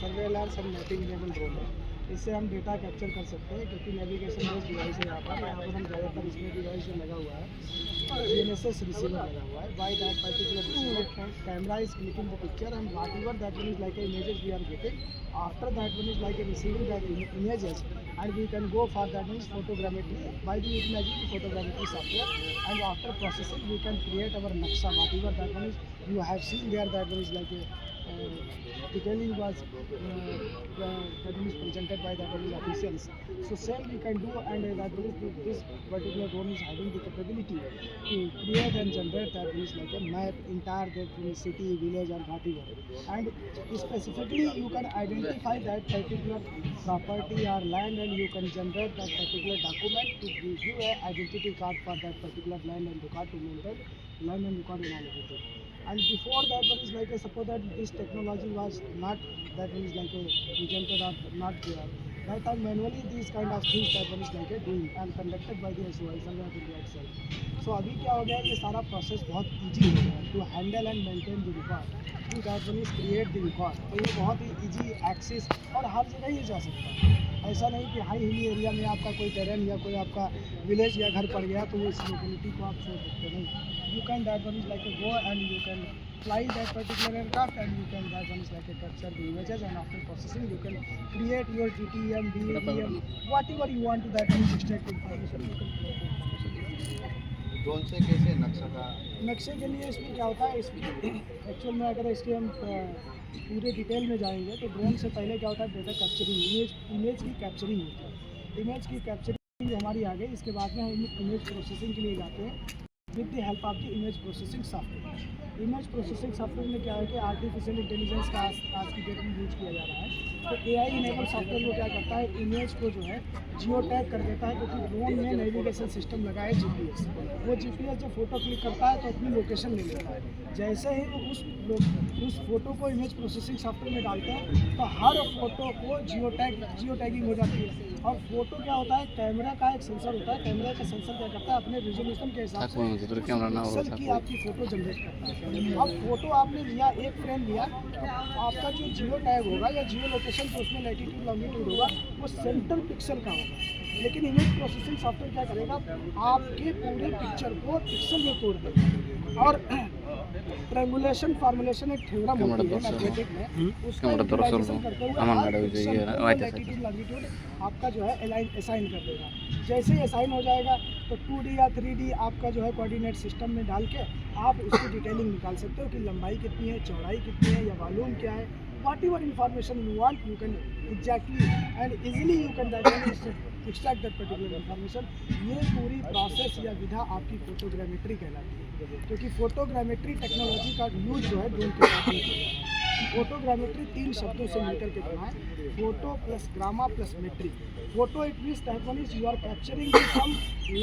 Surveillance and mapping enable drone है। इससे हम डेटा कैप्चर कर सकते हैं, क्योंकि नेविगेशन बेस्ड डिवाइस है यहाँ पर हम ज़्यादातर इसमें डिवाइस जो लगा हुआ है GNSS रिसीवर लगा हुआ है। By that particular receiver camera is clicking the picture and whatever that one is like images we are getting after that one is like receiving that images and we can go for that means photogrammetry by the utilizing the photogrammetry software, and after processing we can create our naksha whatever that one is you have seen there, that one is like a detailing was that is presented by the officials. So same we can do, and that is this particular drone is having the capability to create and generate that is like a map entire that city, village or whatever, and specifically you can identify that particular property or land and you can generate that particular document to give you a identity card for that particular land and record to maintain land and record and all everything. And before that one is like a suppose that this technology was not that is like a presented or not there, that time manually these kind of things that one is like a doing and conducted by the SOI Survey of India itself. So अभी क्या हो गया, ये सारा process बहुत easy हो गया to handle and maintain the record, to that one is create the record. तो ये बहुत ही ईजी एक्सेस और हर जगह ही जा सकता है। ऐसा नहीं कि हाई हिली एरिया में आपका कोई टेरेन या कोई आपका विलेज या घर पड़ गया तो वो इस लोकेलिटी को आप छोड़ सकते नहीं। You can that one is like a go and you can fly that particular aircraft and you can that one is like a capture the images, and after processing you can create your TTM, BAM, whatever you want to that one extract information you can create। Drone से कैसे नक्शा का नक्शे के लिए इसमें क्या होता है, इसमें एक्चुअल में अगर इसके हम पूरे डिटेल में जाएंगे तो ड्रोन से पहले क्या होता है, डेटा कैप्चरिंग, इमेज की कैप्चरिंग होती है। इमेज की कैप्चरिंग हमारी आ गई, इसके बाद में हम इमेज प्रोसेसिंग के लिए जाते हैं with the help of the image processing software. Image processing software में क्या है कि आर्टिफिशियल इंटेलिजेंस का आज की डेट में यूज किया जा रहा है। तो AI इनेबल सॉफ्टवेयर वो क्या करता है, इमेज को जो है जियो टैग कर देता है, क्योंकि ड्रोन में नेविगेशन सिस्टम लगा है GPS। वो GPS जब फोटो क्लिक करता है तो अपनी लोकेशन ले लेता है। जैसे ही वो उस फोटो को इमेज प्रोसेसिंग सॉफ्टवेयर में डालते हैं तो हर फोटो को जियो टैगिंग हो जाती है। और फोटो क्या होता है, कैमरा का एक सेंसर होता है, कैमरा का सेंसर क्या करता है, अपने रिजोल्यूशन के हिसाब से पिक्सल की आपकी फोटो जनरेट करता है। अब फोटो आपने लिया, एक फ्रेम लिया, तो आपका जो जियो टैग होगा या जियो लोकेशन तो उसमें लैटिट्यूड लॉन्गिट्यूड होगा वो सेंट्रल पिक्सल का होगा। लेकिन इमेज प्रोसेसिंग सॉफ्टवेयर क्या करेगा, आपके पूरे पिक्चर को पिक्सल में तोड़ देगा। और ट्रायंगुलेशन फॉर्मुलेशन एक थ्योरम होती है मैथमेटिक्स में, उसका यूटिलाइजेशन करते हुए लैटिट्यूड लॉन्गिट्यूड आपका जो है असाइन कर देगा। जैसे ही असाइन हो जाएगा तो 2D या 3D आपका जो है कोऑर्डिनेट सिस्टम में डाल के आप उसकी डिटेलिंग निकाल सकते हो कि लंबाई कितनी है, चौड़ाई कितनी है या वॉल्यूम क्या है, whatever information you want you can exactly and easily you can extract that particular information। ये पूरी प्रोसेस या विधा आपकी फोटोग्रामेट्री कहलाती है, क्योंकि फोटोग्रामेट्री टेक्नोलॉजी का यूज जो है ड्रोन के साथ में किया जाता है। फोटोग्रामेट्री 3 शब्दों से मिलकर के बना है, photo plus gramma plus metry. Photo it means that one is you are capturing some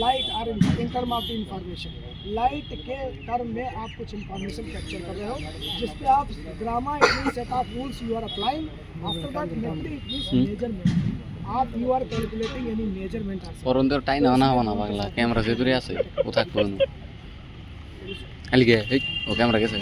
light और in term of the information, light के टर्म में आप कुछ इंफॉर्मेशन कैप्चर कर रहे हो, जिस पे आप gramma it means set of rules you are applying, after that metry it means measurement, आप you are calculating any measurement. और उनके टाइम आना होना बागला कैमरा से दूर আছে ও থাকবো না আলিগে এই ও ক্যামেরা গেছে